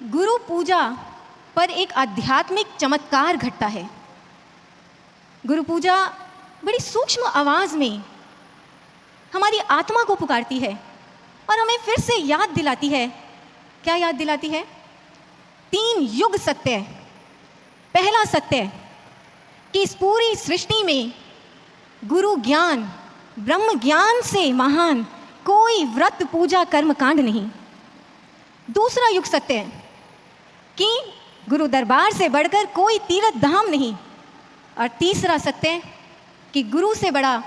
गुरु पूजा पर एक आध्यात्मिक चमत्कार घटता है। गुरु पूजा बड़ी सूक्ष्म आवाज में हमारी आत्मा को पुकारती है और हमें फिर से याद दिलाती है। क्या याद दिलाती है? 3 युग सत्य। पहला सत्य कि इस पूरी सृष्टि में गुरु ज्ञान, ब्रह्म ज्ञान से महान कोई व्रत पूजा कर्म कांड नहीं। दूसरा युग सत्य कि गुरु दरबार से बढ़कर कोई तीर्थ धाम नहीं। और तीसरा सत्य कि गुरु से बड़ा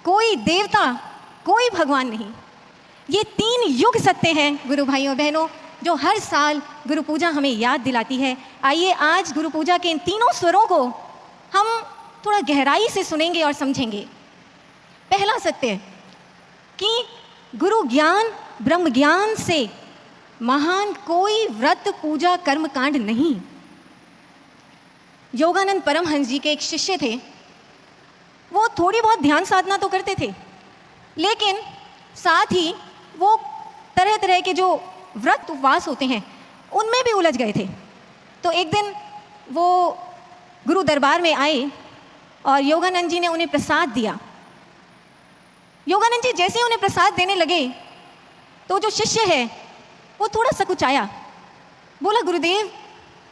कोई देवता, कोई भगवान नहीं। ये 3 युग सत्य हैं गुरु भाइयों बहनों, जो हर साल गुरु पूजा हमें याद दिलाती है। आइए आज गुरु पूजा के इन तीनों स्वरों को हम थोड़ा गहराई से सुनेंगे और समझेंगे। पहला सत्य कि गुरु ज्ञान, ब्रह्म ज्ञान से महान कोई व्रत पूजा कर्म कांड नहीं। योगानंद परमहंस जी के एक शिष्य थे। वो थोड़ी बहुत ध्यान साधना तो करते थे, लेकिन साथ ही वो तरह तरह के जो व्रत उपवास होते हैं उनमें भी उलझ गए थे। तो एक दिन वो गुरु दरबार में आए और योगानंद जी ने उन्हें प्रसाद दिया। योगानंद जी जैसे ही उन्हें प्रसाद देने लगे तो जो शिष्य है वो थोड़ा सकुचाया। बोला, गुरुदेव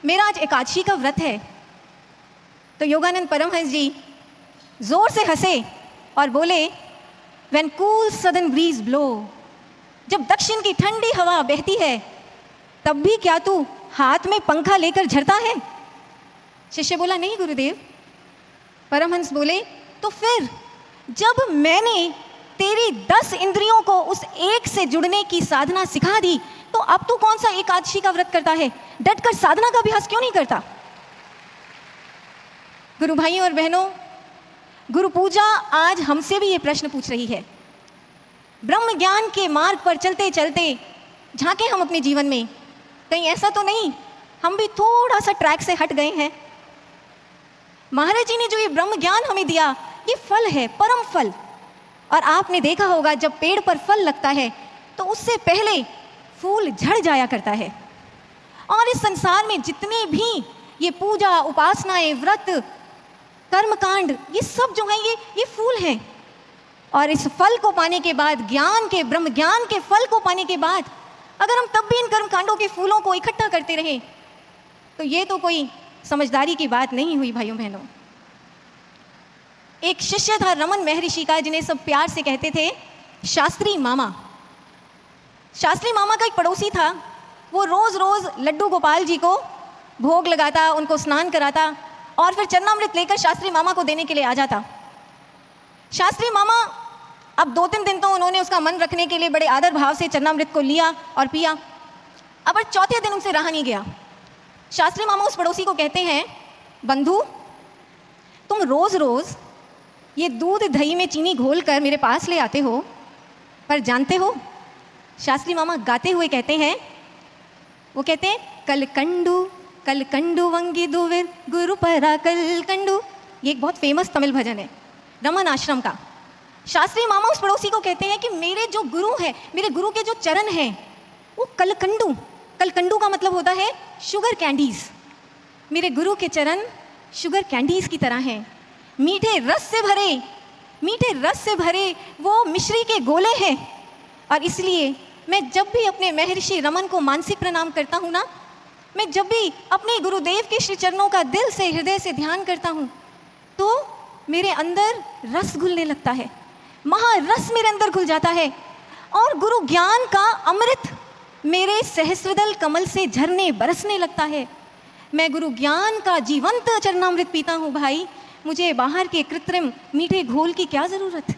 मेरा आज एकादशी का व्रत है। तो योगानंद परमहंस जी जोर से हंसे और बोले, When cool southern breeze blow, जब दक्षिण की ठंडी हवा बहती है तब भी क्या तू हाथ में पंखा लेकर झरता है? शिष्य बोला, नहीं गुरुदेव। परमहंस बोले, तो फिर जब मैंने तेरी 10 इंद्रियों को उस एक से जुड़ने की साधना सिखा दी तो अब तू कौन सा एकादशी का व्रत करता है? डटकर साधना का अभ्यास क्यों नहीं करता? गुरु भाइयों और बहनों, गुरु पूजा आज हमसे भी ये प्रश्न पूछ रही है। ब्रह्म ज्ञान के मार्ग पर चलते चलते झांके हम अपने जीवन में, कहीं ऐसा तो नहीं हम भी थोड़ा सा ट्रैक से हट गए हैं? महाराज जी ने जो ये ब्रह्म ज्ञान हमें दिया, ये फल है, परम फल। और आपने देखा होगा जब पेड़ पर फल लगता है तो उससे पहले फूल झड़ जाया करता है। और इस संसार में जितने भी ये पूजा, उपासनाएं, व्रत, कर्मकांड, ये सब जो हैं ये फूल हैं। और इस फल को पाने के बाद, ज्ञान के, ब्रह्म ज्ञान के फल को पाने के बाद अगर हम तब भी इन कर्मकांडों के फूलों को इकट्ठा करते रहें तो ये तो कोई समझदारी की बात नहीं हुई भाइयों बहनों। एक शिष्य था रमन महर्षि का, जिन्हें सब प्यार से कहते थे शास्त्री मामा। शास्त्री मामा का एक पड़ोसी था। वो रोज रोज लड्डू गोपाल जी को भोग लगाता, उनको स्नान कराता और फिर चरणामृत लेकर शास्त्री मामा को देने के लिए आ जाता। शास्त्री मामा अब 2-3 दिन तो उन्होंने उसका मन रखने के लिए बड़े आदर भाव से चरणामृत को लिया और पिया। अब 4थे दिन उनसे रहा नहीं गया। शास्त्री मामा उस पड़ोसी को कहते हैं, बंधु तुम रोज रोज ये दूध दही में चीनी घोल कर मेरे पास ले आते हो, पर जानते हो? शास्त्री मामा गाते हुए कहते हैं, वो कहते हैं, कल कंडू वंगी दुविर गुरु परा कल कंडू। ये एक बहुत फेमस तमिल भजन है रमन आश्रम का। शास्त्री मामा उस पड़ोसी को कहते हैं कि मेरे जो गुरु हैं, मेरे गुरु के जो चरण हैं वो कलकंडू का मतलब होता है शुगर कैंडीज। मेरे गुरु के चरण शुगर कैंडीज की तरह हैं, मीठे रस से भरे वो मिश्री के गोले हैं। और इसलिए मैं जब भी अपने महर्षि रमन को मानसिक प्रणाम करता हूँ ना, मैं जब भी अपने गुरुदेव के श्री चरणों का दिल से, हृदय से ध्यान करता हूँ तो मेरे अंदर रस घुलने लगता है, महारस मेरे अंदर घुल जाता है। और गुरु ज्ञान का अमृत मेरे सहस्रदल कमल से झरने बरसने लगता है। मैं गुरु ज्ञान का जीवंत चरणामृत पीता हूँ भाई। मुझे बाहर के कृत्रिम मीठे घोल की क्या ज़रूरत?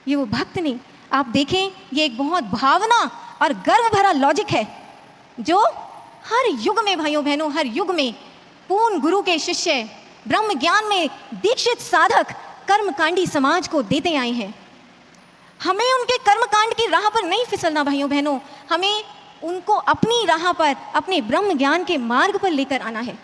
ये वो भक्त नहीं। आप देखें, ये एक बहुत भावना और गर्व भरा लॉजिक है जो हर युग में भाइयों बहनों, हर युग में पूर्ण गुरु के शिष्य, ब्रह्म ज्ञान में दीक्षित साधक कर्मकांडी समाज को देते आए हैं। हमें उनके कर्मकांड की राह पर नहीं फिसलना भाइयों बहनों, हमें उनको अपनी राह पर, अपने ब्रह्म ज्ञान के मार्ग पर लेकर आना है।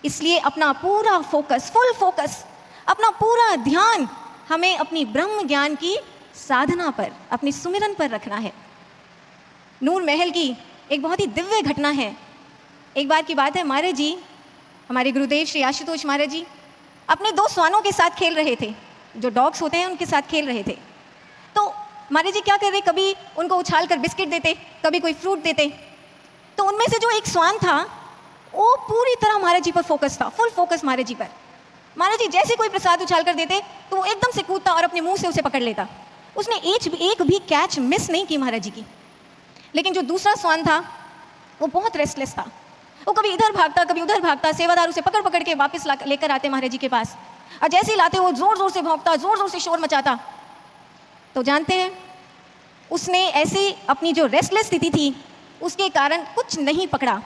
इसलिए अपना पूरा फोकस, फुल फोकस, अपना पूरा ध्यान हमें अपनी ब्रह्म ज्ञान की साधना पर, अपने सुमिरन पर रखना है। नूर महल की एक बहुत ही दिव्य घटना है। एक बार की बात है, महाराज जी, हमारे गुरुदेव श्री आशुतोष महाराज जी अपने 2 श्वानों के साथ खेल रहे थे, जो डॉग्स होते हैं उनके साथ खेल रहे थे। तो महाराज जी क्या कर रहे, कभी उनको उछाल कर बिस्किट देते, कभी कोई फ्रूट देते। तो उनमें से जो एक श्वान था वो पूरी तरह महाराज जी पर फोकस था, फुल फोकस महाराज जी पर। महाराज जी जैसे कोई प्रसाद उछाल कर देते तो वो एकदम से कूदता और अपने मुंह से उसे पकड़ लेता। उसने एक भी कैच मिस नहीं की महाराज जी की। लेकिन जो दूसरा श्वान था वो बहुत रेस्टलेस था, वो कभी इधर भागता कभी उधर भागता। सेवादार उसे पकड़ पकड़ के वापस लेकर आते महाराज जी के पास, और जैसे ही लाते वो जोर जोर से भौंकता, जोर जोर से शोर मचाता। तो जानते हैं उसने ऐसे अपनी जो रेस्टलेस स्थिति थी उसके कारण कुछ नहीं पकड़ा,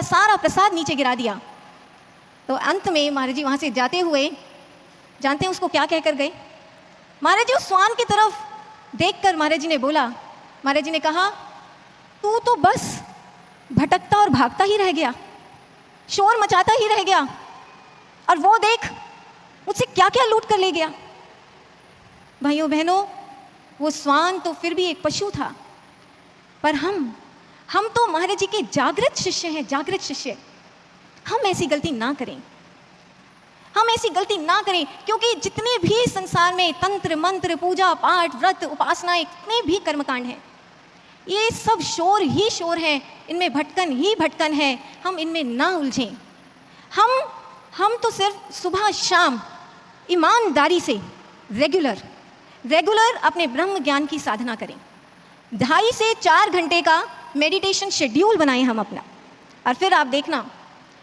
सारा प्रसाद नीचे गिरा दिया। तो अंत में महाराज जी वहाँ से जाते हुए जानते हैं उसको क्या कहकर गए? महाराज जी उस श्वान की तरफ देखकर महाराज जी ने बोला, महाराज जी ने कहा, तू तो बस भटकता और भागता ही रह गया, शोर मचाता ही रह गया, और वो देख मुझसे क्या क्या लूट कर ले गया। भाइयों बहनों, वो श्वान तो फिर भी एक पशु था, पर हम तो महाराज जी के जागृत शिष्य हैं, जागृत शिष्य। हम ऐसी गलती ना करें, क्योंकि जितने भी संसार में तंत्र मंत्र पूजा पाठ व्रत उपासनाएं, इतने भी कर्मकांड हैं, ये सब शोर ही शोर है, इनमें भटकन ही भटकन है। हम इनमें ना उलझें। हम तो सिर्फ सुबह शाम ईमानदारी से रेगुलर अपने ब्रह्म ज्ञान की साधना करें। 2.5 से 4 घंटे का मेडिटेशन शेड्यूल बनाएं हम अपना, और फिर आप देखना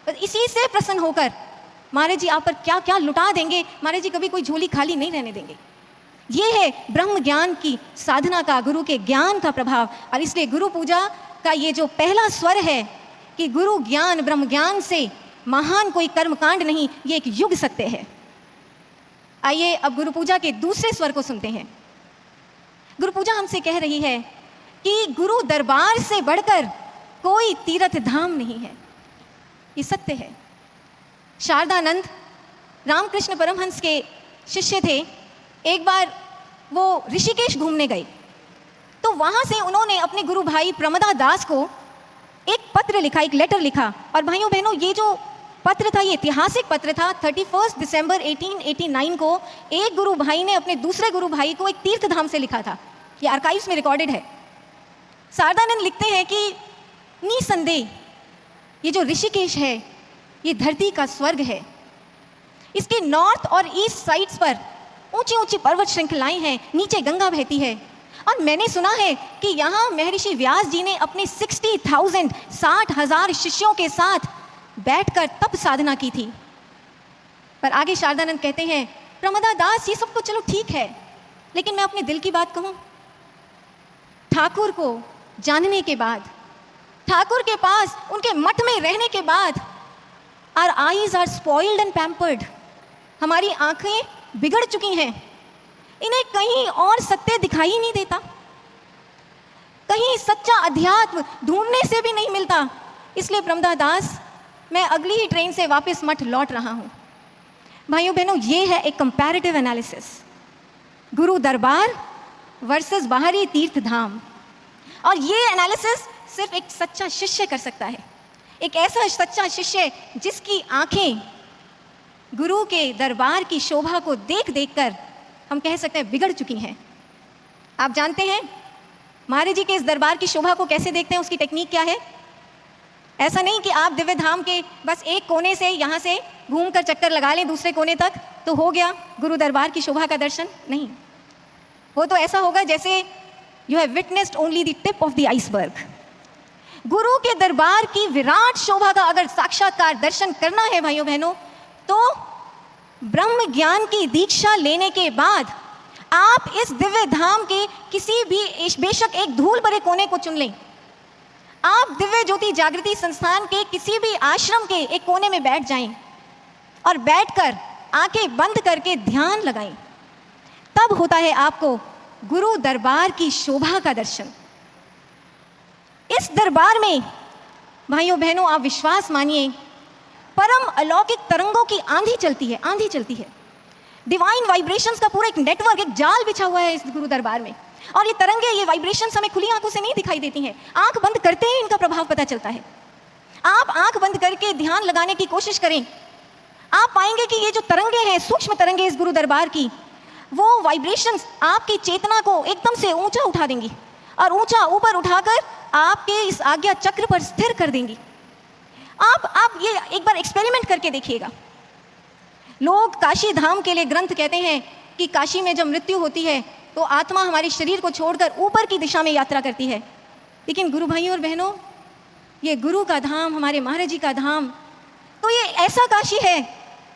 इसी से प्रसन्न होकर महाराज जी आप पर क्या क्या लुटा देंगे। महाराज जी कभी कोई झोली खाली नहीं रहने देंगे। ये है ब्रह्म ज्ञान की साधना का, गुरु के ज्ञान का प्रभाव। और इसलिए गुरु पूजा का ये जो पहला स्वर है कि गुरु ज्ञान ब्रह्म ज्ञान से महान कोई कर्मकांड नहीं, ये एक युग सत्य है। आइए अब गुरु पूजा के दूसरे स्वर को सुनते हैं। गुरु पूजा हमसे कह रही है कि गुरु दरबार से बढ़कर कोई तीर्थ धाम नहीं है, ये सत्य है। शारदानंद रामकृष्ण परमहंस के शिष्य थे। एक बार वो ऋषिकेश घूमने गए, तो वहाँ से उन्होंने अपने गुरु भाई प्रमदा दास को एक पत्र लिखा, एक लेटर लिखा। और भाइयों बहनों, ये जो पत्र था ये ऐतिहासिक पत्र था। 31 दिसंबर 1889 को एक गुरु भाई ने अपने दूसरे गुरु भाई को एक तीर्थ धाम से लिखा था। ये आर्काइव्स में रिकॉर्डेड है। शारदानंद लिखते हैं कि निसंदेह ये जो ऋषिकेश है ये धरती का स्वर्ग है। इसके नॉर्थ और ईस्ट साइड्स पर ऊंची ऊंची पर्वत श्रृंखलाएं हैं, नीचे गंगा बहती है। और मैंने सुना है कि यहाँ महर्षि व्यास जी ने अपने 60,000 शिष्यों के साथ बैठकर तप साधना की थी। पर आगे शारदानंद कहते हैं, प्रमदा दास ये सब तो चलो ठीक है, लेकिन मैं अपने दिल की बात कहूँ, ठाकुर को जानने के बाद, ठाकुर के पास उनके मठ में रहने के बाद, our eyes are spoiled and pampered, हमारी आंखें बिगड़ चुकी हैं, इन्हें कहीं और सत्य दिखाई ही नहीं देता, कहीं सच्चा अध्यात्म ढूंढने से भी नहीं मिलता। इसलिए प्रमदा दास मैं अगली ही ट्रेन से वापस मठ लौट रहा हूँ। भाइयों बहनों, ये है एक कंपैरेटिव एनालिसिस, गुरु दरबार वर्सेस बाहरी तीर्थ धाम। और ये एनालिसिस सिर्फ एक सच्चा शिष्य कर सकता है, एक ऐसा सच्चा शिष्य जिसकी आंखें गुरु के दरबार की शोभा को देख देख कर हम कह सकते हैं बिगड़ चुकी हैं। आप जानते हैं महाराज जी के इस दरबार की शोभा को कैसे देखते हैं, उसकी टेक्निक क्या है? ऐसा नहीं कि आप दिव्य धाम के बस एक कोने से यहाँ से घूम कर चक्कर लगा लें दूसरे कोने तक तो हो गया गुरु दरबार की शोभा का दर्शन। नहीं, वो तो ऐसा होगा जैसे you have witnessed only the tip of the iceberg. गुरु के दरबार की विराट शोभा का अगर साक्षात्कार दर्शन करना है भाइयों बहनों, तो ब्रह्म ज्ञान की दीक्षा लेने के बाद आप इस दिव्य धाम के किसी भी बेशक एक धूल भरे कोने को चुन लें, आप दिव्य ज्योति जागृति संस्थान के किसी भी आश्रम के एक कोने में बैठ जाएं और बैठकर आंखें बंद करके ध्यान लगाएं, तब होता है आपको गुरु दरबार की शोभा का दर्शन। इस दरबार में भाइयों बहनों आप विश्वास मानिए, परम अलौकिक तरंगों की आंधी चलती है, आंधी चलती है। डिवाइन वाइब्रेशंस का पूरा एक नेटवर्क, एक जाल बिछा हुआ है इस गुरु दरबार में। और ये तरंगे, ये वाइब्रेशंस हमें खुली आंखों से नहीं दिखाई देती हैं, आंख बंद करते ही इनका प्रभाव पता चलता है। आप आंख बंद करके ध्यान लगाने की कोशिश करें, आप पाएंगे कि ये जो तरंगे हैं, सूक्ष्म तरंगे इस गुरु दरबार की, वो वाइब्रेशंस आपकी चेतना को एकदम से ऊंचा उठा देंगी और ऊंचा ऊपर उठाकर आपके इस आज्ञा चक्र पर स्थिर कर देंगी। आप ये एक बार एक्सपेरिमेंट करके देखिएगा। लोग काशी धाम के लिए ग्रंथ कहते हैं कि काशी में जब मृत्यु होती है तो आत्मा हमारे शरीर को छोड़कर ऊपर की दिशा में यात्रा करती है। लेकिन गुरु भाइयों और बहनों, ये गुरु का धाम, हमारे महाराज जी का धाम, तो ये ऐसा काशी है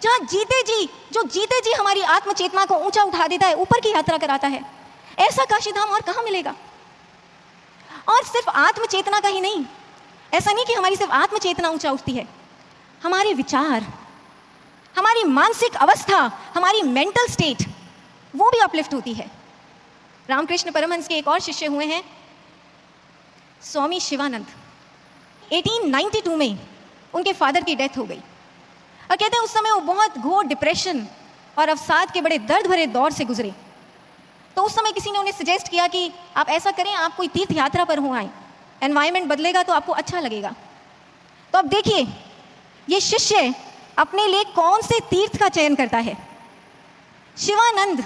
जहाँ जीते जी हमारी आत्म चेतना को ऊंचा उठा देता है, ऊपर की यात्रा कराता है। ऐसा काशी धाम और कहाँ मिलेगा? और सिर्फ आत्म चेतना का ही नहीं, ऐसा नहीं कि हमारी सिर्फ आत्म चेतना ऊंचा उठती है, हमारे विचार, हमारी मानसिक अवस्था, हमारी मेंटल स्टेट, वो भी अपलिफ्ट होती है। रामकृष्ण परमहंस के एक और शिष्य हुए हैं स्वामी शिवानंद। 1892 में उनके फादर की डेथ हो गई और कहते हैं उस समय वो बहुत घोर डिप्रेशन और अवसाद के बड़े दर्द भरे दौर से गुजरे। तो उस समय किसी ने उन्हें सजेस्ट किया कि आप ऐसा करें, आप कोई तीर्थ यात्रा पर हो आए, एनवायरनमेंट बदलेगा तो आपको अच्छा लगेगा। तो अब देखिए ये शिष्य अपने लिए कौन से तीर्थ का चयन करता है। शिवानंद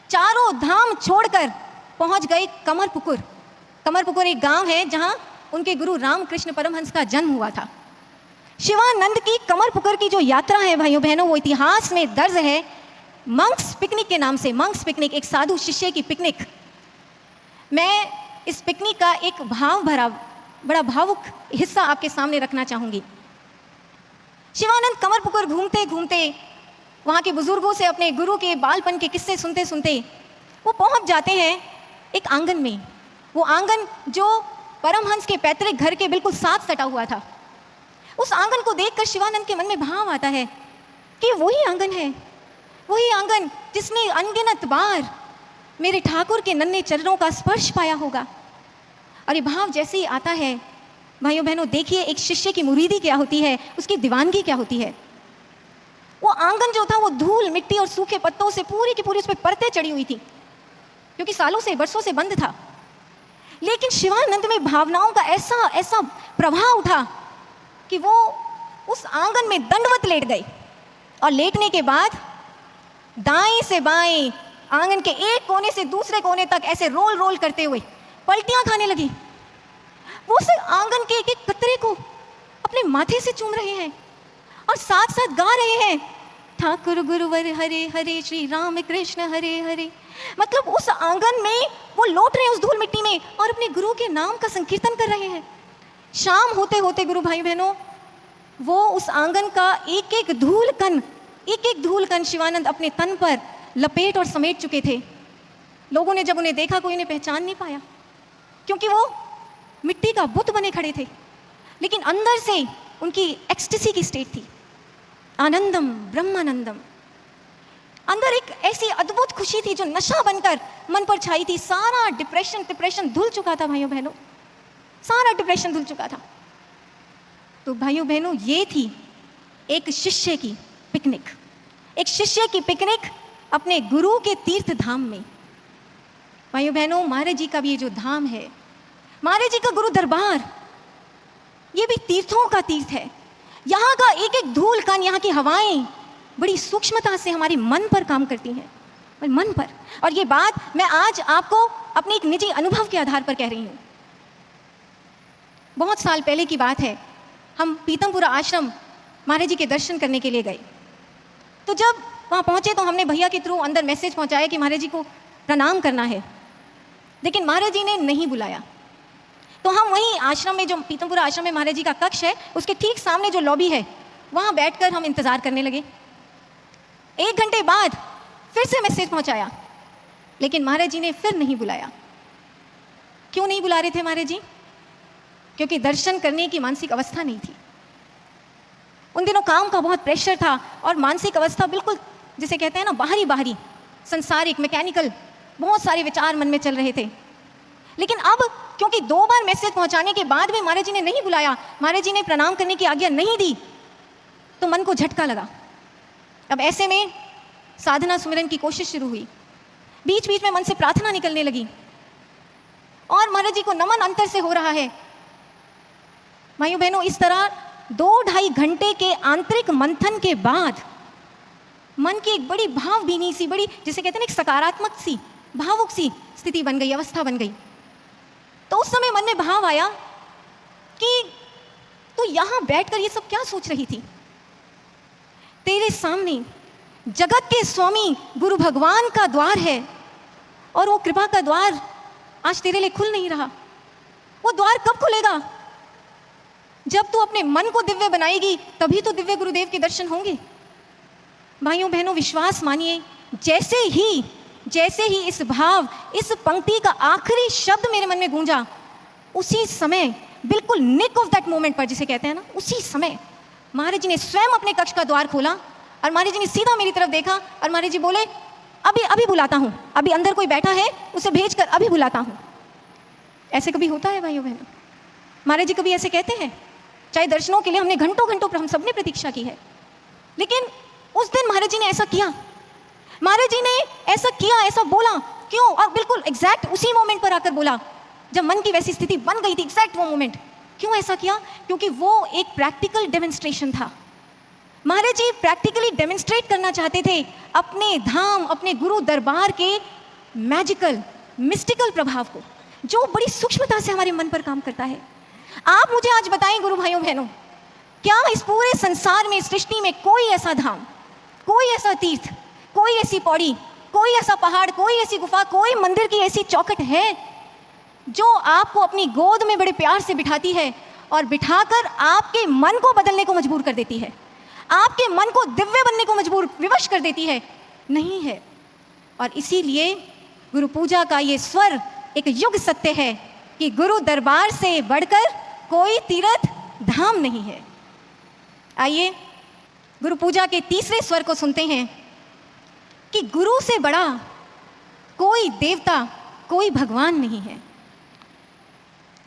चारों धाम छोड़कर पहुंच गए कमरपुकुर। कमरपुकुर एक गांव है जहां उनके गुरु रामकृष्ण परमहंस का जन्म हुआ था। शिवानंद की कमरपुकुर की जो यात्रा है भाइयों बहनों, वो इतिहास में दर्ज है मंक्स पिकनिक के नाम से। मंक्स पिकनिक, एक साधु शिष्य की पिकनिक। मैं इस पिकनिक का एक भाव भरा बड़ा भावुक हिस्सा आपके सामने रखना चाहूंगी। शिवानंद कमरपुकुर घूमते घूमते वहाँ के बुजुर्गों से अपने गुरु के बालपन के किस्से सुनते सुनते वो पहुँच जाते हैं एक आंगन में। वो आंगन जो परमहंस के पैतृक घर के बिल्कुल साथ सटा हुआ था। उस आंगन को देखकर शिवानंद के मन में भाव आता है कि वही आंगन है, वही आंगन जिसने अनगिनत बार मेरे ठाकुर के नन्हे चरणों का स्पर्श पाया होगा। और ये भाव जैसे ही आता है भाइयों बहनों, देखिए एक शिष्य की मुरीदी क्या होती है, उसकी दीवानगी क्या होती है। वो आंगन जो था वो धूल मिट्टी और सूखे पत्तों से पूरी की पूरी उस पर परतें चढ़ी हुई थी, क्योंकि सालों से बरसों से बंद था। लेकिन शिवानंद में भावनाओं का ऐसा ऐसा प्रभाव उठा कि वो उस आंगन में दंडवत लेट गए और लेटने के बाद दाएं से बाएं आंगन के एक कोने से दूसरे कोने तक ऐसे रोल रोल करते हुए पलटियां खाने लगी। वो सिर्फ आंगन के एक एक कतरे को अपने माथे से चूम रहे हैं और साथ साथ गा रहे हैं ठाकुर गुरुवर हरे हरे श्री राम कृष्ण हरे हरे। मतलब उस आंगन में वो लौट रहे हैं उस धूल मिट्टी में और अपने गुरु के नाम का संकीर्तन कर रहे हैं। शाम होते होते गुरु भाई बहनों, वो उस आंगन का एक एक धूल कण शिवानंद अपने तन पर लपेट और समेट चुके थे। लोगों ने जब उन्हें देखा कोई उन्हें पहचान नहीं पाया, क्योंकि वो मिट्टी का बुत बने खड़े थे, लेकिन अंदर से उनकी एक्सटेसी की स्टेट थी, आनंदम ब्रह्मानंदम। अंदर एक ऐसी अद्भुत खुशी थी जो नशा बनकर मन पर छाई थी। सारा डिप्रेशन धुल चुका था भाइयों बहनों, सारा डिप्रेशन धुल चुका था। तो भाइयों बहनों, ये थी एक शिष्य की पिकनिक, एक शिष्य की पिकनिक अपने गुरु के तीर्थ धाम में। भाइयों बहनों, महाराज जी का भी ये जो धाम है, महाराज जी का गुरु दरबार, ये भी तीर्थों का तीर्थ है। यहाँ का एक एक धूल कण, यहाँ की हवाएं बड़ी सूक्ष्मता से हमारे मन पर काम करती हैं, मन पर। और ये बात मैं आज आपको अपने एक निजी अनुभव के आधार पर कह रही हूँ। बहुत साल पहले की बात है, हम पीतमपुरा आश्रम महाराज जी के दर्शन करने के लिए गए। तो जब वहाँ पहुँचे तो हमने भैया के थ्रू अंदर मैसेज पहुँचाया कि महाराज जी को प्रणाम करना है, लेकिन महाराज जी ने नहीं बुलाया। तो हम वहीं आश्रम में, जो पीतमपुरा आश्रम में महाराज जी का कक्ष है, उसके ठीक सामने जो लॉबी है, वहाँ बैठकर हम इंतज़ार करने लगे। 1 घंटे बाद फिर से मैसेज पहुँचाया, लेकिन महाराज जी ने फिर नहीं बुलाया। क्यों नहीं बुला रहे थे महाराज जी? क्योंकि दर्शन करने की मानसिक अवस्था नहीं थी। उन दिनों काम का बहुत प्रेशर था और मानसिक अवस्था बिल्कुल जिसे कहते हैं ना, बाहरी संसारिक, मैकेनिकल, बहुत सारे विचार मन में चल रहे थे। लेकिन अब क्योंकि 2 बार मैसेज पहुंचाने के बाद भी महाराज जी ने नहीं बुलाया, महाराज जी ने प्रणाम करने की आज्ञा नहीं दी, तो मन को झटका लगा। अब ऐसे में साधना सुमिरन की कोशिश शुरू हुई। बीच बीच में मन से प्रार्थना निकलने लगी और महाराज जी को नमन अंतर से हो रहा है। भाइयों बहनों, इस तरह 2-2.5 घंटे के आंतरिक मंथन के बाद मन की एक बड़ी भावभीनी सी, बड़ी जिसे कहते हैं एक सकारात्मक सी, भावुक सी स्थिति बन गई, अवस्था बन गई। तो उस समय मन में भाव आया कि तू यहाँ बैठकर ये सब क्या सोच रही थी? तेरे सामने जगत के स्वामी गुरु भगवान का द्वार है और वो कृपा का द्वार आज तेरे लिए खुल नहीं रहा। वो द्वार कब खुलेगा? जब तू अपने मन को दिव्य बनाएगी, तभी तो दिव्य गुरुदेव के दर्शन होंगे। भाइयों बहनों, विश्वास मानिए, जैसे ही इस भाव, इस पंक्ति का आखिरी शब्द मेरे मन में गूंजा, उसी समय, बिल्कुल निक ऑफ दैट मोमेंट पर जिसे कहते हैं ना, उसी समय महाराज जी ने स्वयं अपने कक्ष का द्वार खोला और महाराज जी ने सीधा मेरी तरफ देखा और महाराज जी बोले, अभी बुलाता हूँ, अभी अंदर कोई बैठा है, उसे भेज कर अभी बुलाता हूँ। ऐसे कभी होता है भाइयों बहनों? महाराज जी कभी ऐसे कहते हैं? चाहे दर्शनों के लिए हमने घंटों हम सबने प्रतीक्षा की है, लेकिन उस दिन महाराज जी ने ऐसा किया। महाराज जी ने ऐसा किया, ऐसा बोला, क्यों? और बिल्कुल एग्जैक्ट उसी मोमेंट पर आकर बोला जब मन की वैसी स्थिति बन गई थी, एग्जैक्ट वो मोमेंट। क्यों ऐसा किया? क्योंकि वो एक प्रैक्टिकल डेमोन्स्ट्रेशन था। महाराज जी प्रैक्टिकली डेमोन्स्ट्रेट करना चाहते थे अपने धाम, अपने गुरु दरबार के मैजिकल, मिस्टिकल प्रभाव को, जो बड़ी सूक्ष्मता से हमारे मन पर काम करता है। आप मुझे आज बताएं गुरु भाइयों बहनों, क्या इस पूरे संसार में, सृष्टि में कोई ऐसा धाम, कोई ऐसा तीर्थ, कोई ऐसी पौड़ी, कोई ऐसा पहाड़, कोई ऐसी गुफा, कोई मंदिर की ऐसी चौखट है जो आपको अपनी गोद में बड़े प्यार से बिठाती है और बिठाकर आपके मन को बदलने को मजबूर कर देती है, आपके मन को दिव्य बनने को मजबूर, विवश कर देती है? नहीं है। और इसीलिए गुरु पूजा का ये स्वर एक युग सत्य है कि गुरु दरबार से बढ़कर कोई तीर्थ धाम नहीं है। आइए गुरु पूजा के तीसरे स्वर को सुनते हैं कि गुरु से बड़ा कोई देवता, कोई भगवान नहीं है।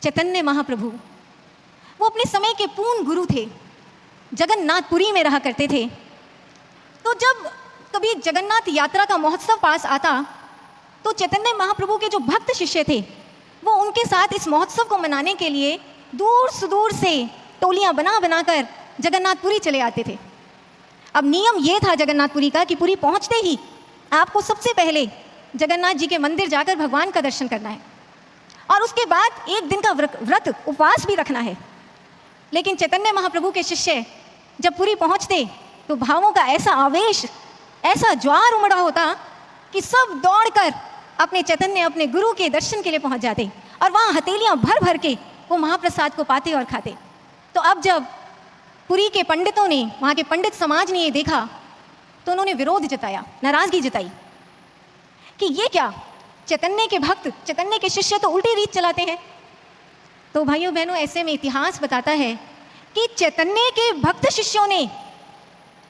चैतन्य महाप्रभु, वो अपने समय के पूर्ण गुरु थे, जगन्नाथपुरी में रहा करते थे। तो जब कभी जगन्नाथ यात्रा का महोत्सव पास आता तो चैतन्य महाप्रभु के जो भक्त शिष्य थे वो उनके साथ इस महोत्सव को मनाने के लिए दूर सुदूर से टोलियां बनाकर जगन्नाथपुरी चले आते थे। अब नियम ये था जगन्नाथपुरी का कि पुरी पहुंचते ही आपको सबसे पहले जगन्नाथ जी के मंदिर जाकर भगवान का दर्शन करना है और उसके बाद एक दिन का व्रत उपवास भी रखना है। लेकिन चैतन्य महाप्रभु के शिष्य जब पुरी पहुंचते तो भावों का ऐसा आवेश, ऐसा ज्वार उमड़ा होता कि सब दौड़कर अपने चैतन्य, अपने गुरु के दर्शन के लिए पहुंच जाते और वहाँ हथेलियाँ भर भर के वो महाप्रसाद को पाते और खाते। तो अब जब पुरी के पंडितों ने, वहाँ के पंडित समाज ने ये देखा तो उन्होंने विरोध जताया, नाराजगी जताई कि ये क्या, चैतन्य के भक्त, चैतन्य के शिष्य तो उल्टी रीत चलाते हैं। तो भाइयों बहनों, ऐसे में इतिहास बताता है कि चैतन्य के भक्त शिष्यों ने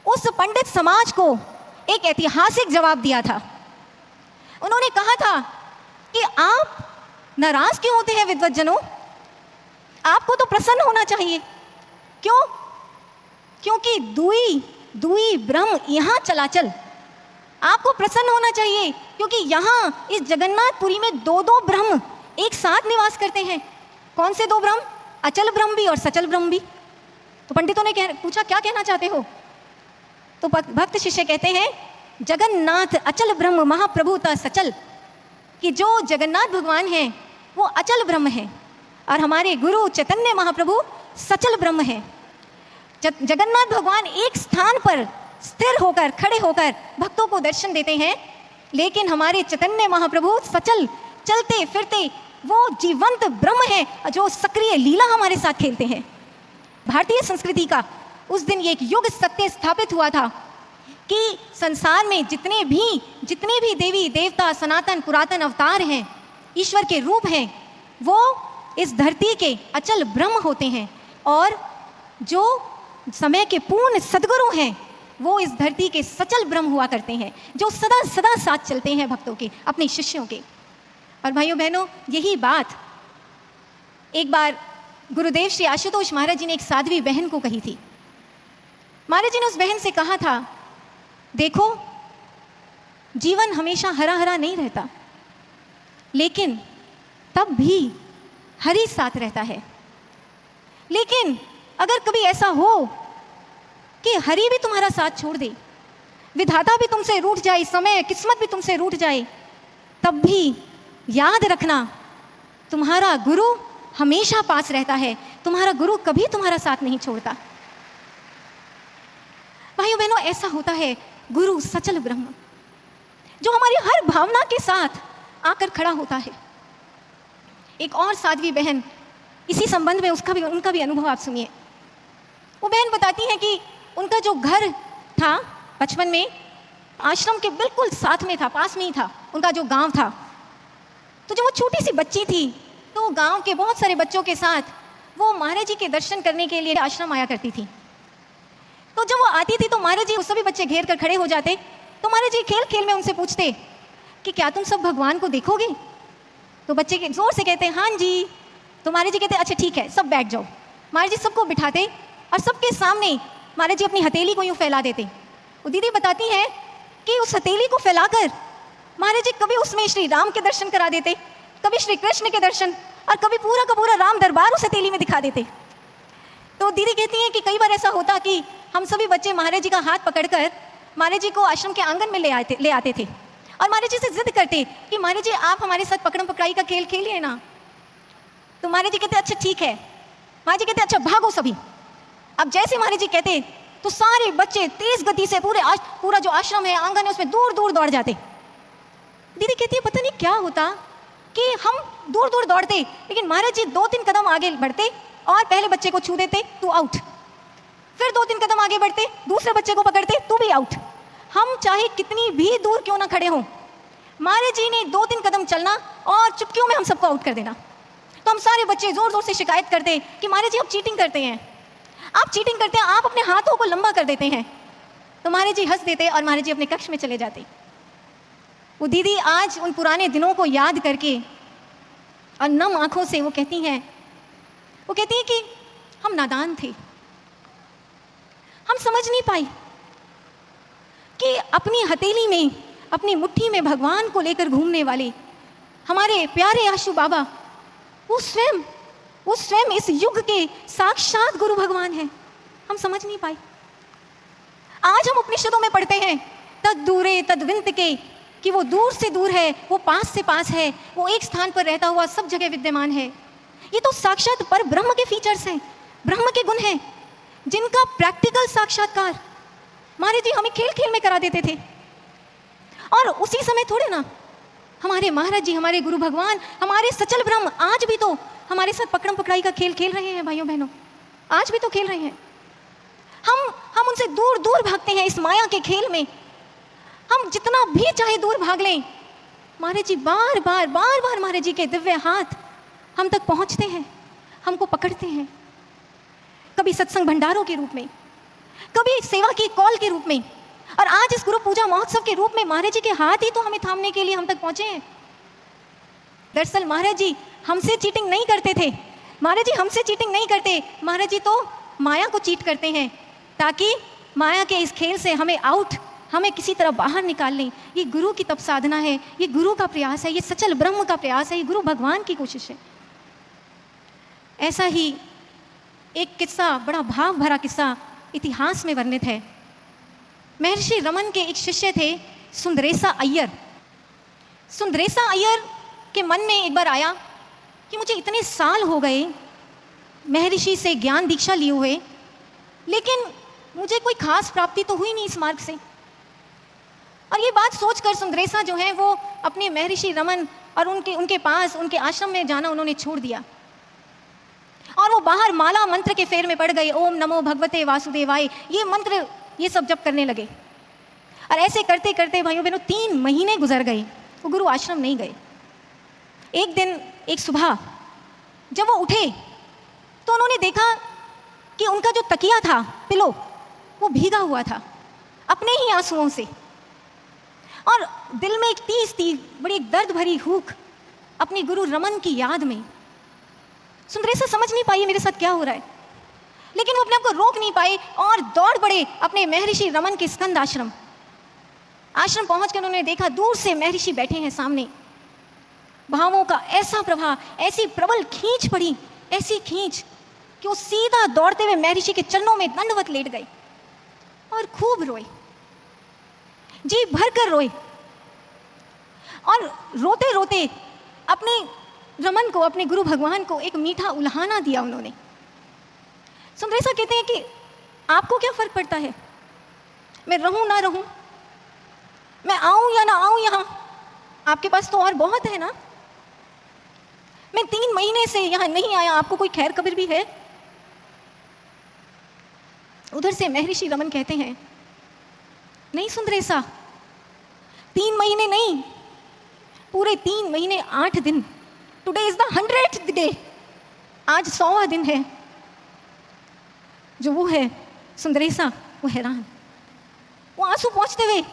उस पंडित समाज को एक ऐतिहासिक जवाब दिया था। उन्होंने कहा था कि आप नाराज क्यों होते हैं विद्वज्जनों, आपको तो प्रसन्न होना चाहिए। क्यों? क्योंकि दुई ब्रह्म यहाँ चलाचल, आपको प्रसन्न होना चाहिए क्योंकि यहाँ इस जगन्नाथपुरी में दो ब्रह्म एक साथ निवास करते हैं। कौन से दो ब्रह्म? अचल ब्रह्म भी और सचल ब्रह्म भी। तो पंडितों ने पूछा क्या कहना चाहते हो? तो भक्त शिष्य कहते हैं जगन्नाथ अचल ब्रह्म महाप्रभुता सचल, कि जो जगन्नाथ भगवान हैं वो अचल ब्रह्म हैं और हमारे गुरु चैतन्य महाप्रभु सचल ब्रह्म हैं। जगन्नाथ भगवान एक स्थान पर स्थिर होकर, खड़े होकर भक्तों को दर्शन देते हैं, लेकिन हमारे चैतन्य महाप्रभु सचल, चलते फिरते वो जीवंत ब्रह्म है जो सक्रिय लीला हमारे साथ खेलते हैं। भारतीय संस्कृति का उस दिन ये एक युग सत्य स्थापित हुआ था कि संसार में जितने भी देवी देवता, सनातन पुरातन अवतार हैं, ईश्वर के रूप हैं, वो इस धरती के अचल ब्रह्म होते हैं और जो समय के पूर्ण सद्गुरु हैं वो इस धरती के सचल ब्रह्म हुआ करते हैं, जो सदा सदा साथ चलते हैं भक्तों के, अपने शिष्यों के। और भाइयों बहनों, यही बात एक बार गुरुदेव श्री आशुतोष महाराज जी ने एक साध्वी बहन को कही थी। महाराज जी ने उस बहन से कहा था, देखो जीवन हमेशा हरा हरा नहीं रहता, लेकिन तब भी हरी साथ रहता है। लेकिन अगर कभी ऐसा हो कि हरि भी तुम्हारा साथ छोड़ दे, विधाता भी तुमसे रूठ जाए, समय किस्मत भी तुमसे रूठ जाए, तब भी याद रखना तुम्हारा गुरु हमेशा पास रहता है, तुम्हारा गुरु कभी तुम्हारा साथ नहीं छोड़ता। भाइयों बहनों, ऐसा होता है गुरु सचल ब्रह्म, जो हमारी हर भावना के साथ आकर खड़ा होता है। एक और साध्वी बहन, इसी संबंध में उनका भी अनुभव आप सुनिए। वो बहन बताती है कि उनका जो घर था बचपन में आश्रम के बिल्कुल साथ में था, पास में ही था उनका जो गांव था। तो जब वो छोटी सी बच्ची थी तो गांव के बहुत सारे बच्चों के साथ वो महाराज जी के दर्शन करने के लिए आश्रम आया करती थी। तो जब वो आती थी तो महाराज जी सभी बच्चे घेर कर खड़े हो जाते। तो महाराज जी खेल खेल में उनसे पूछते कि क्या तुम सब भगवान को देखोगे? तो बच्चे के जोर से कहते हाँ जी। तो महाराज जी कहते अच्छा ठीक है, सब बैठ जाओ। महाराज जी सबको बिठाते और सबके सामने महाराज जी अपनी हथेली को यूँ फैला देते। वो दीदी बताती है कि उस हथेली को फैलाकर महाराज जी कभी उसमें श्री राम के दर्शन करा देते, कभी श्री कृष्ण के दर्शन, और कभी पूरा का पूरा राम दरबार उस हथेली में दिखा देते। तो दीदी कहती हैं कि कई बार ऐसा होता कि हम सभी बच्चे महाराज जी का हाथ पकड़कर महाराज जी को आश्रम के आंगन में ले आते थे और महाराज जी से जिद करते कि महाराज जी आप हमारे साथ पकड़म पकड़ाई का खेल खेलिए ना। तो महाराज जी कहते अच्छा ठीक है। महाराज जी कहते अच्छा भागो सभी। अब जैसे महाराज जी कहते तो सारे बच्चे तेज गति से पूरा जो आश्रम है, आंगन है, उसमें दूर दूर दौड़ जाते। दीदी कहती है पता नहीं क्या होता कि हम दूर दूर दौड़ते, लेकिन महाराज जी 2-3 कदम आगे बढ़ते और पहले बच्चे को छू देते, तू आउट। फिर 2-3 कदम आगे बढ़ते, दूसरे बच्चे को पकड़ते, तू भी आउट। हम चाहे कितनी भी दूर क्यों ना खड़े हों, महाराज जी ने 2-3 कदम चलना और चुटकियों में हम सबको आउट कर देना। तो हम सारे बच्चे जोर जोर से शिकायत करते कि महाराज जी आप चीटिंग करते हैं, आप चीटिंग करते हैं, आप अपने हाथों को लंबा कर देते हैं। तो महाराज जी हंस देते और महाराज जी अपने कक्ष में चले जाते। वो दीदी आज उन पुराने दिनों को याद करके और नम आंखों से वो कहती हैं कि हम नादान थे, हम समझ नहीं पाए कि अपनी हथेली में, अपनी मुट्ठी में भगवान को लेकर घूमने वाले हमारे प्यारे आशु बाबा, वो स्वयं इस युग के साक्षात गुरु भगवान हैं। हम समझ नहीं पाए। आज हम उपनिषदों में पढ़ते हैं तद दूरे तद विंत के, कि वो दूर से दूर है, वो पास से पास है, वो एक स्थान पर रहता हुआ सब जगह विद्यमान है। ये तो साक्षात पर ब्रह्म के फीचर्स हैं, ब्रह्म के गुण हैं, जिनका प्रैक्टिकल साक्षात्कार महाराज जी हमें खेल खेल में करा देते थे। और उसी समय थोड़े ना हमारे महाराज जी, हमारे गुरु भगवान, हमारे सचल ब्रह्म आज भी तो हमारे साथ पकड़म पकड़ाई का खेल खेल रहे हैं। भाइयों बहनों, आज भी तो खेल रहे हैं। हम उनसे दूर दूर भागते हैं इस माया के खेल में। हम जितना भी चाहे दूर भाग लें, महाराज जी बार बार महाराज जी के दिव्य हाथ हम तक पहुंचते हैं, हमको पकड़ते हैं। कभी सत्संग भंडारों के रूप में, कभी सेवा की कॉल के रूप में, और आज इस गुरु पूजा महोत्सव के रूप में महाराज जी के हाथ ही तो हमें थामने के लिए हम तक पहुंचे हैं। दरअसल महाराज जी हमसे चीटिंग नहीं करते थे, महाराज जी हमसे चीटिंग नहीं करते, महाराज जी तो माया को चीट करते हैं ताकि माया के इस खेल से हमें किसी तरह बाहर निकाल लें। ये गुरु की तप साधना है, ये गुरु का प्रयास है, ये सचल ब्रह्म का प्रयास है, ये गुरु भगवान की कोशिश है। ऐसा ही एक किस्सा, बड़ा भाव भरा किस्सा इतिहास में वर्णित है। महर्षि रमन के एक शिष्य थे सुंदरेसा अय्यर। सुंदरेसा अय्यर के मन में एक बार आया कि मुझे इतने साल हो गए महर्षि से ज्ञान दीक्षा लिए हुए, लेकिन मुझे कोई खास प्राप्ति तो हुई नहीं इस मार्ग से। और ये बात सोचकर सुंदरेसा जो है वो अपने महर्षि रमन और उनके पास, उनके आश्रम में जाना उन्होंने छोड़ दिया और वो बाहर माला मंत्र के फेर में पड़ गए। ओम नमो भगवते वासुदेवाय, ये मंत्र ये सब जप करने लगे। और ऐसे करते करते भाइयों बहनों 3 महीने गुजर गए, वो गुरु आश्रम नहीं गए। एक दिन, एक सुबह जब वो उठे तो उन्होंने देखा कि उनका जो तकिया था, पिलो, वो भीगा हुआ था अपने ही आंसुओं से। और दिल में एक तीस थी, बड़ी दर्द भरी हूक अपने गुरु रमन की याद में। सुंदरेसा समझ नहीं पाई मेरे साथ क्या हो रहा है, लेकिन वो अपने आप को रोक नहीं पाए और दौड़ पड़े अपने महर्षि रमन के स्कंद आश्रम पहुंच कर उन्होंने देखा दूर से महर्षि बैठे हैं सामने। भावों का ऐसा प्रवाह, ऐसी प्रबल खींच पड़ी, ऐसी खींच कि वो सीधा दौड़ते हुए महर्षि के चरणों में दंडवत लेट गए और खूब रोए, जी भर कर रोए। और रोते रोते अपने रमन को, अपने गुरु भगवान को एक मीठा उल्हाना दिया उन्होंने। सुंदरेसा कहते हैं कि आपको क्या फर्क पड़ता है, मैं रहूं ना रहूं, मैं आऊं या ना आऊं यहाँ, आपके पास तो और बहुत है ना। मैं 3 महीने से यहाँ नहीं आया, आपको कोई खैर खबर भी है? उधर से महर्षि रमन कहते हैं, नहीं सुंदरेसा, 3 महीने नहीं, पूरे 3 महीने 8 दिन। Today is the 100th day, आज 100वां दिन है। जो वो है सुंदरेसा, वो हैरान, वो आंसू पोंछते हुए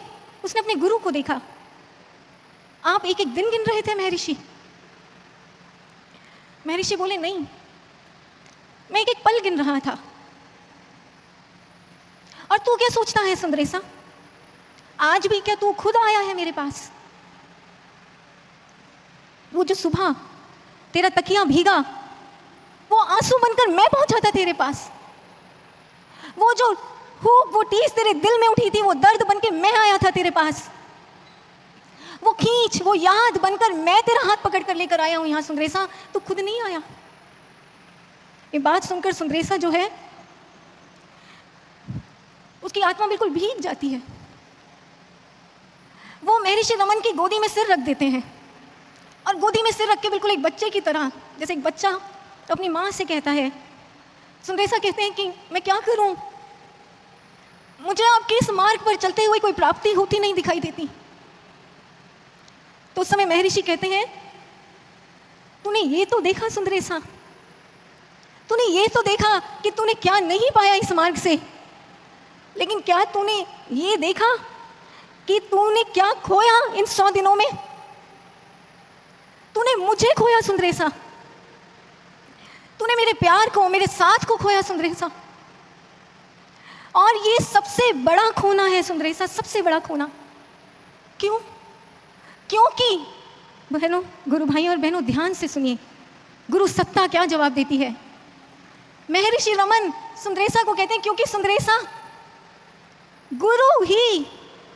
उसने अपने गुरु को देखा। आप एक एक दिन गिन रहे थे महर्षि? महर्षि बोले, नहीं, मैं एक एक पल गिन रहा था। और तू क्या सोचता है सुंदरेसा, आज भी क्या तू खुद आया है मेरे पास? वो जो सुबह तेरा तकिया भीगा, वो आंसू बनकर मैं पहुंचा था तेरे पास। वो जो हुक, वो टीस तेरे दिल में उठी थी, वो दर्द बनकर मैं आया था तेरे पास। वो खींच, वो याद बनकर मैं तेरा हाथ पकड़ कर लेकर आया हूं यहां सुंदरेसा, तू खुद नहीं आया। ये बात सुनकर सुंदरेसा जो है, उसकी आत्मा बिल्कुल भीग जाती है। वो महर्षि रमन की गोदी में सिर रख देते हैं, और गोदी में सिर रख के बिल्कुल एक बच्चे की तरह, जैसे एक बच्चा अपनी माँ से कहता है। सुंदरेसा कहते हैं कि मैं क्या करूं, मुझे आपके इस मार्ग पर चलते हुए कोई प्राप्ति होती नहीं दिखाई देती। तो उस समय महर्षि कहते हैं, तूने ये तो देखा सुंदरेसा, तूने ये तो देखा कि तूने क्या नहीं पाया इस मार्ग से, लेकिन क्या तूने ये देखा कि तूने क्या खोया इन 100 दिनों में? तूने मुझे खोया सुंदरेसा, तूने मेरे प्यार को, मेरे साथ को खोया सुंदरेसा। और ये सबसे बड़ा खोना है सुंदरेसा, सबसे बड़ा खोना। क्यों? क्योंकि बहनों, गुरु भाई और बहनों, ध्यान से सुनिए, गुरु सत्ता क्या जवाब देती है। महर्षि रमन सुंदरेसा को कहते हैं, क्योंकि सुंदरेसा, गुरु ही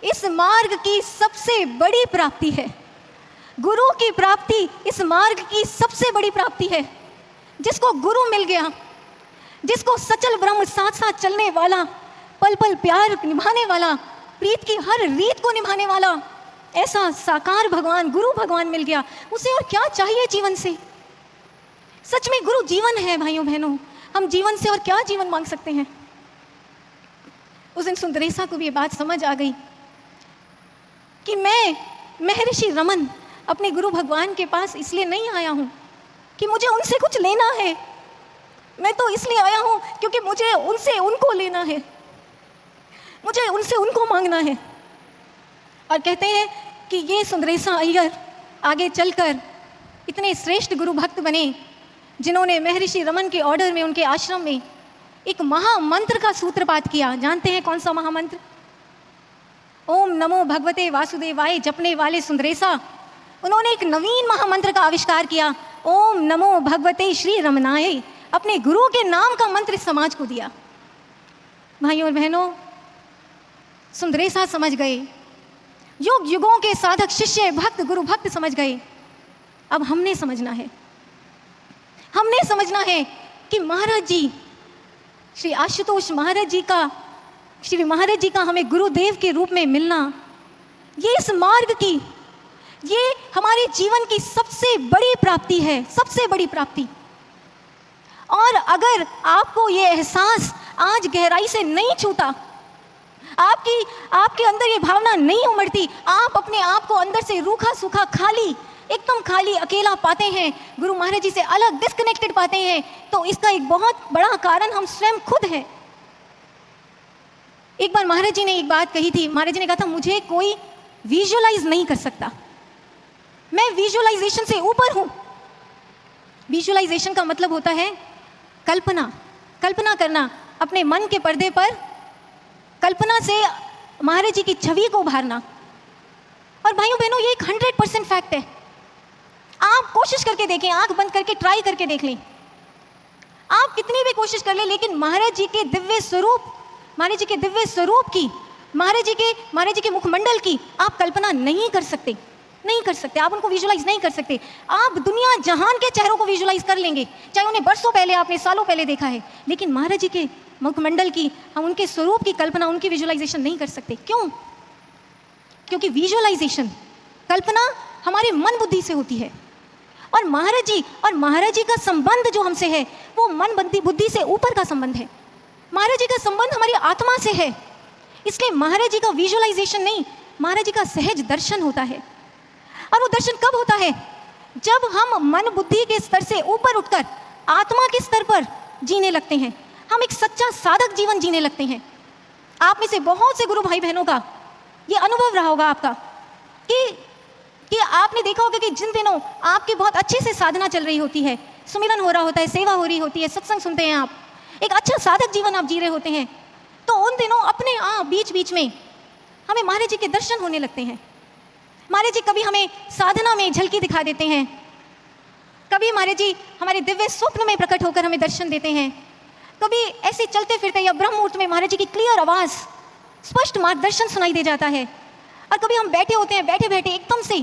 इस मार्ग की सबसे बड़ी प्राप्ति है। गुरु की प्राप्ति इस मार्ग की सबसे बड़ी प्राप्ति है। जिसको गुरु मिल गया, जिसको सचल ब्रह्म साथ साथ चलने वाला, पल पल प्यार निभाने वाला, प्रीत की हर रीत को निभाने वाला ऐसा साकार भगवान, गुरु भगवान मिल गया, उसे और क्या चाहिए जीवन से? सच में गुरु जीवन है भाइयों बहनों, हम जीवन से और क्या जीवन मांग सकते हैं? उस दिन सुंदरेसा को भी ये बात समझ आ गई कि मैं महर्षि रमन अपने गुरु भगवान के पास इसलिए नहीं आया हूं कि मुझे उनसे कुछ लेना है, मैं तो इसलिए आया हूं क्योंकि मुझे उनसे उनको लेना है, मुझे उनसे उनको मांगना है। और कहते हैं कि ये सुंदरेसा अय्यर आगे चलकर इतने श्रेष्ठ गुरु भक्त बने, जिन्होंने महर्षि रमन के ऑर्डर में, उनके आश्रम में एक महामंत्र का सूत्रपात किया। जानते हैं कौन सा महामंत्र? ओम नमो भगवते वासुदेवाय जपने वाले सुंदरेसा, उन्होंने एक नवीन महामंत्र का आविष्कार किया, ओम नमो भगवते श्री रमनाय, अपने गुरु के नाम का मंत्र समाज को दिया। भाइयों और बहनों, सुंदरेसा समझ गए, युग युगों के साधक शिष्य भक्त गुरु भक्त समझ गए। अब हमने समझना है, हमने समझना है कि महाराज जी, श्री आशुतोष महाराज जी का, श्री महाराज जी का हमें गुरुदेव के रूप में मिलना, ये इस मार्ग की, ये हमारे जीवन की सबसे बड़ी प्राप्ति है, सबसे बड़ी प्राप्ति। और अगर आपको ये एहसास आज गहराई से नहीं छूता, आपके अंदर ये भावना नहीं उमड़ती, आप अपने आप को अंदर से रूखा सूखा, खाली, एकदम खाली, अकेला पाते हैं, गुरु महाराज जी से अलग, डिस्कनेक्टेड पाते हैं, तो इसका एक बहुत बड़ा कारण हम स्वयं खुद हैं। एक बार महाराज जी ने एक बात कही थी, महाराज जी ने कहा था, मुझे कोई विजुअलाइज नहीं कर सकता, मैं विजुअलाइजेशन से ऊपर हूं। विजुअलाइजेशन का मतलब होता है कल्पना, कल्पना करना, अपने मन के पर्दे पर कल्पना से महाराज जी की छवि को उभारना। और भाइयों बहनों, ये एक 100% फैक्ट है। आप कोशिश करके देखें, आंख बंद करके ट्राई करके देख लें। आप कितनी भी कोशिश कर ले, लेकिन महाराज जी के दिव्य स्वरूप, महाराज जी के दिव्य स्वरूप की, महाराज जी के मुखमंडल की आप कल्पना नहीं कर सकते, नहीं कर सकते। आप उनको विजुलाइज नहीं कर सकते। आप दुनिया जहान के चेहरों को विजुलाइज कर लेंगे, चाहे उन्हें बरसों पहले आपने सालों पहले देखा है, लेकिन महाराज जी के मुखमंडल की, हम उनके स्वरूप की कल्पना, उनकी विजुलाइजेशन नहीं कर सकते। क्यों? क्योंकि विजुलाइजेशन, कल्पना हमारे मन बुद्धि से होती है, और महाराज जी का संबंध जो हमसे है वो मन बुद्धि से ऊपर का संबंध है। महाराज जी का संबंध हमारी आत्मा से है, इसलिए महाराज जी का विजुलाइजेशन नहीं, महाराज जी का सहज दर्शन होता है। और वो दर्शन कब होता है? जब हम मन बुद्धि के स्तर से ऊपर उठकर आत्मा के स्तर पर जीने लगते हैं, हम एक सच्चा साधक जीवन जीने लगते हैं। आप में से बहुत से गुरु भाई बहनों का ये अनुभव रहा होगा आपका कि आपने देखा होगा कि जिन दिनों आपकी बहुत अच्छे से साधना चल रही होती है, सुमिरन हो रहा होता है, सेवा हो रही होती है, सत्संग सुनते हैं आप, एक अच्छा साधक जीवन आप जी रहे होते हैं, तो उन दिनों अपने आप बीच बीच में हमें महाराज जी के दर्शन होने लगते हैं। महाराज जी कभी हमें साधना में झलकी दिखा देते हैं, कभी महाराज जी हमारे दिव्य स्वप्न में प्रकट होकर हमें दर्शन देते हैं, कभी ऐसे चलते फिरते या ब्रह्म मुहूर्त में महाराज जी की क्लियर आवाज़, स्पष्ट मार्गदर्शन सुनाई दे जाता है। और कभी हम बैठे होते हैं, बैठे बैठे एकदम से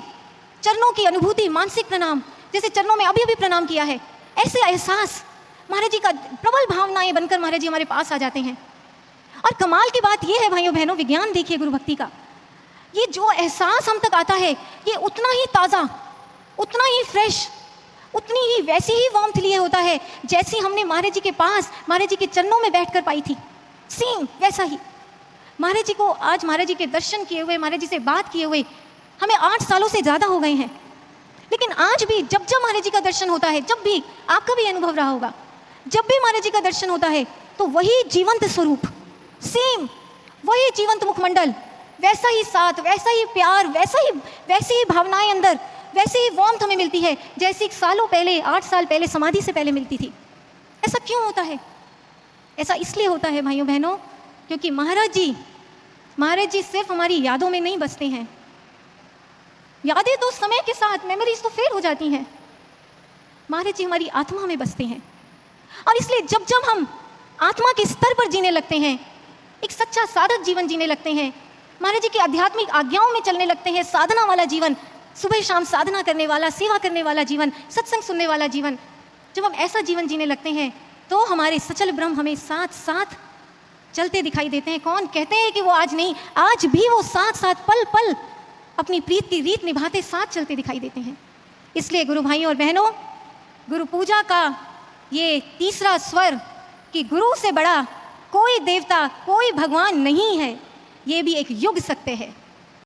चरणों की अनुभूति, मानसिक प्रणाम, जैसे चरणों में अभी अभी प्रणाम किया है, ऐसे एहसास महाराज जी का प्रबल भावनाएं बनकर महाराज जी हमारे पास आ जाते हैं। और कमाल की बात यह है भाइयों बहनों, विज्ञान देखिए गुरु भक्ति का, ये जो एहसास हम तक आता है ये उतना ही ताज़ा, उतना ही फ्रेश, उतनी ही वैसी ही वार्मथ लिए होता है जैसी हमने महाराज जी के पास, महाराज जी के चरणों में बैठकर पाई थी। सेम वैसा ही महाराज जी को आज, महाराज जी के दर्शन किए हुए, महाराज जी से बात किए हुए हमें 8 सालों से ज़्यादा हो गए हैं, लेकिन आज भी जब जब महाराज जी का दर्शन होता है, जब भी, आपका भी अनुभव रहा होगा, जब भी महाराज जी का दर्शन होता है तो वही जीवंत स्वरूप, सेम वही जीवंत मुखमंडल, वैसा ही साथ, वैसा ही प्यार, वैसी ही भावनाएं अंदर, वैसे ही वार्मथ हमें मिलती है जैसी सालों पहले, 8 साल पहले समाधि से पहले मिलती थी। ऐसा क्यों होता है? ऐसा इसलिए होता है भाइयों बहनों, क्योंकि महाराज जी सिर्फ हमारी यादों में नहीं बसते हैं। यादें तो समय के साथ, मेमोरीज तो फेड हो जाती हैं, महाराज जी हमारी आत्मा में बसते हैं। और इसलिए जब जब हम आत्मा के स्तर पर जीने लगते हैं, एक सच्चा साधक जीवन जीने लगते हैं, महाराज जी की आध्यात्मिक आज्ञाओं में चलने लगते हैं, साधना वाला जीवन, सुबह शाम साधना करने वाला, सेवा करने वाला जीवन, सत्संग सुनने वाला जीवन, जब हम ऐसा जीवन जीने लगते हैं तो हमारे सचल ब्रह्म हमें साथ साथ चलते दिखाई देते हैं। कौन कहते हैं कि वो आज नहीं, आज भी वो साथ साथ पल पल अपनी प्रीत की रीत निभाते साथ चलते दिखाई देते हैं। इसलिए गुरु भाइयों और बहनों, गुरु पूजा का ये तीसरा स्वर कि गुरु से बड़ा कोई देवता, कोई भगवान नहीं है, ये भी एक युग सत्य है।